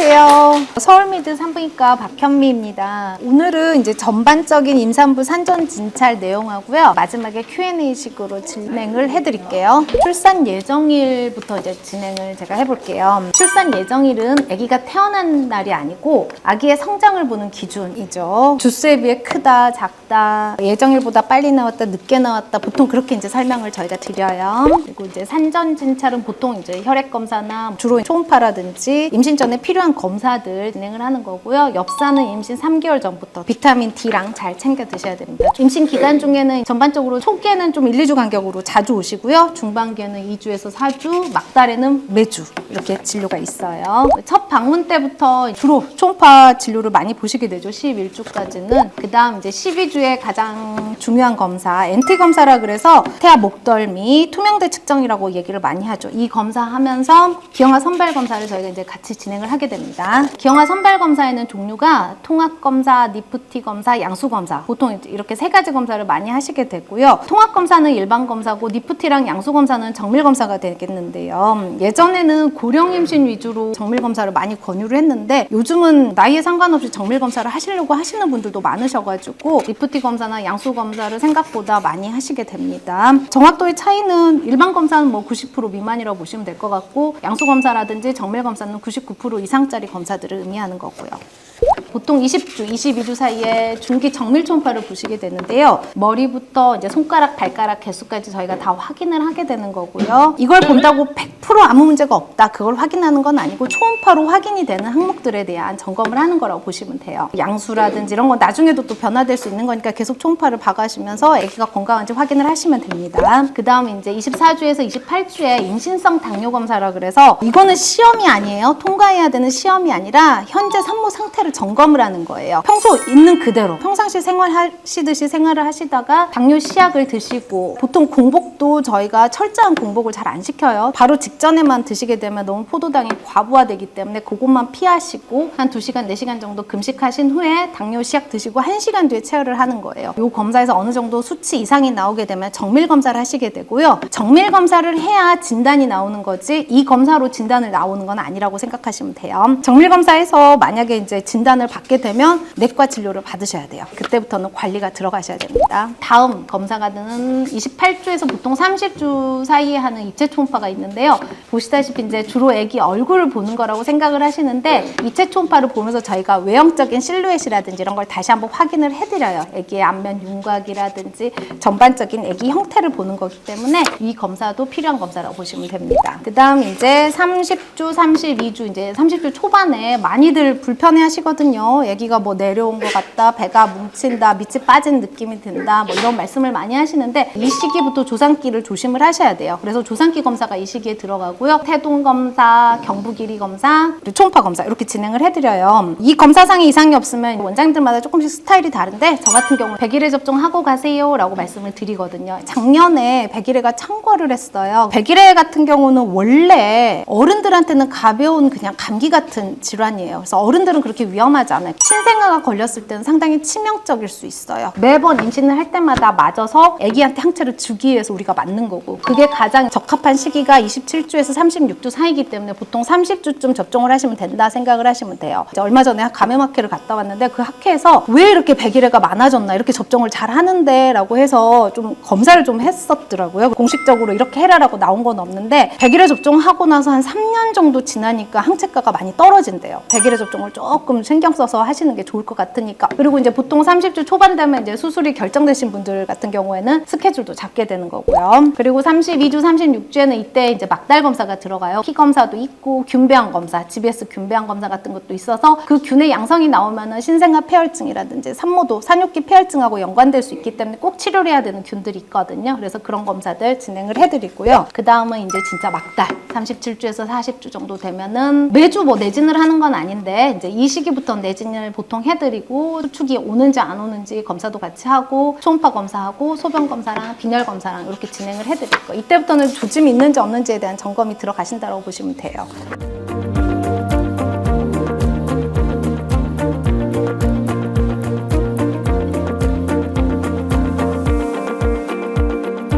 안녕하세요. 서울미드 산부인과 박현미입니다. 오늘은 이제 전반적인 임산부 산전 진찰 내용하고요. 마지막에 Q&A식으로 진행을 해드릴게요. 출산 예정일부터 이제 진행을 제가 해볼게요. 출산 예정일은 아기가 태어난 날이 아니고 아기의 성장을 보는 기준이죠. 주수에 비해 크다, 작다, 예정일보다 빨리 나왔다, 늦게 나왔다, 보통 그렇게 이제 설명을 저희가 드려요. 그리고 이제 산전 진찰은 보통 이제 혈액 검사나 주로 초음파라든지 임신 전에 필요한 검사들 진행을 하는 거고요. 엽사는 임신 3개월 전부터 비타민 D랑 잘 챙겨 드셔야 됩니다. 임신 기간 중에는 전반적으로 초기에는 좀 1, 2주 간격으로 자주 오시고요. 중반기에는 2주에서 4주, 막달에는 매주 이렇게 진료가 있어요. 첫 방문 때부터 주로 초음파 진료를 많이 보시게 되죠. 11주까지는. 그 다음 이제 12주에 가장 중요한 검사, NT 검사라 그래서 태아 목덜미 투명대 측정이라고 얘기를 많이 하죠. 이 검사하면서 기형아 선발 검사를 저희가 이제 같이 진행을 하게 됩니다. 기형아 선발 검사에는 종류가 통합 검사, 니프티 검사, 양수 검사, 보통 이렇게 세 가지 검사를 많이 하시게 되고요. 통합 검사는 일반 검사고 니프티랑 양수 검사는 정밀 검사가 되겠는데요. 예전에는 고령 임신 위주로 정밀 검사를 많이 권유를 했는데 요즘은 나이에 상관없이 정밀 검사를 하시려고 하시는 분들도 많으셔가지고 니프티 검사나 양수 검사를 생각보다 많이 하시게 됩니다. 정확도의 차이는 일반 검사는 뭐 90% 미만이라고 보시면 될 것 같고 양수 검사라든지 정밀 검사는 99% 이상짜리 검사들을 의미하는 거고요. 보통 20주, 22주 사이에 중기 정밀 초음파를 보시게 되는데요. 머리부터 이제 손가락, 발가락 개수까지 저희가 다 확인을 하게 되는 거고요. 이걸 본다고 100% 아무 문제가 없다. 그걸 확인하는 건 아니고 초음파로 확인이 되는 항목들에 대한 점검을 하는 거라고 보시면 돼요. 양수라든지 이런 건 나중에도 또 변화될 수 있는 거니까 계속 초음파를 봐가시면서 아기가 건강한지 확인을 하시면 됩니다. 그 다음 이제 24주에서 28주에 임신성 당뇨 검사라 그래서 이거는 시험이 아니에요. 통과해야 되는 시험이 아니라 현재 산모 상태를 점검을 하는 거예요. 평소 있는 그대로 평상시 생활하시듯이 생활을 하시다가 당뇨 시약을 드시고 보통 공복도 저희가 철저한 공복을 잘 안 시켜요. 바로 직전에만 드시게 되면 너무 포도당이 과부하되기 때문에 그것만 피하시고 한 2시간, 4시간 정도 금식하신 후에 당뇨 시약 드시고 1시간 뒤에 체열을 하는 거예요. 이 검사에서 어느 정도 수치 이상이 나오게 되면 정밀 검사를 하시게 되고요. 정밀 검사를 해야 진단이 나오는 거지 이 검사로 진단을 나오는 건 아니라고 생각하시면 돼요. 정밀 검사에서 만약에 이제 진단을 받게 되면 내과 진료를 받으셔야 돼요. 그때부터는 관리가 들어가셔야 됩니다. 다음 검사가 되는 28주에서 보통 30주 사이에 하는 입체 초음파가 있는데요. 보시다시피 이제 주로 아기 얼굴을 보는 거라고 생각을 하시는데 입체 초음파를 보면서 저희가 외형적인 실루엣이라든지 이런 걸 다시 한번 확인을 해드려요. 아기의 안면 윤곽이라든지 전반적인 아기 형태를 보는 거기 때문에 이 검사도 필요한 검사라고 보시면 됩니다. 그 다음 이제 30주, 32주 이제 30주 초반에 많이들 불편해 하시거든요. 아기가 뭐 내려온 것 같다, 배가 뭉친다, 밑이 빠진 느낌이 든다, 뭐 이런 말씀을 많이 하시는데 이 시기부터 조산기를 조심을 하셔야 돼요. 그래서 조산기 검사가 이 시기에 들어가고요. 태동 검사, 경부 길이 검사, 그리고 초음파 검사 이렇게 진행을 해드려요. 이 검사상에 이상이 없으면 원장님들마다 조금씩 스타일이 다른데 저 같은 경우 100일에 접종하고 가세요 라고 말씀을 드리거든요. 작년에 100일에가 창궐을 했어요. 100일에 같은 경우는 원래 어른들한테는 가벼운 그냥 감기 같은 질환이에요. 그래서 어른들은 그렇게 위험하지 않아요. 신생아가 걸렸을 때는 상당히 치명적일 수 있어요. 매번 임신을 할 때마다 맞아서 아기한테 항체를 주기 위해서 우리가 맞는 거고 그게 가장 적합한 시기가 27주에서 36주 사이기 때문에 보통 30주쯤 접종을 하시면 된다 생각을 하시면 돼요. 이제 얼마 전에 감염학회를 갔다 왔는데 그 학회에서 왜 이렇게 100일에가 많아졌나 이렇게 접종을 잘 하는데 라고 해서 좀 검사를 좀 했었더라고요. 공식적으로 이렇게 해라라고 나온 건 없는데 100일에 접종하고 나서 한 3년 정도 지나니까 항체가가 많이 떨어진대요. 100일에 접종을 조금 신경 써서 하시는 게 좋을 것 같으니까. 그리고 이제 보통 30주 초반 되면 이제 수술이 결정되신 분들 같은 경우에는 스케줄도 잡게 되는 거고요. 그리고 32주, 36주에는 이때 이제 막달 검사가 들어가요. 피 검사도 있고 균배양 검사, GBS 균배양 검사 같은 것도 있어서 그 균의 양성이 나오면은 신생아 폐혈증이라든지 산모도 산욕기 폐혈증하고 연관될 수 있기 때문에 꼭 치료를 해야 되는 균들이 있거든요. 그래서 그런 검사들 진행을 해드리고요. 그 다음은 이제 진짜 막달 37주에서 40주 정도 되면은 매주 뭐 내진을 하는 건 아닌데 이제 이 시기부터 내진을 보통 해드리고 수축이 오는지 안 오는지 검사도 같이 하고 초음파 검사하고 소변 검사랑 빈혈 검사랑 이렇게 진행을 해드릴 거예요. 이때부터는 조짐이 있는지 없는지에 대한 점검이 들어가신다고 보시면 돼요.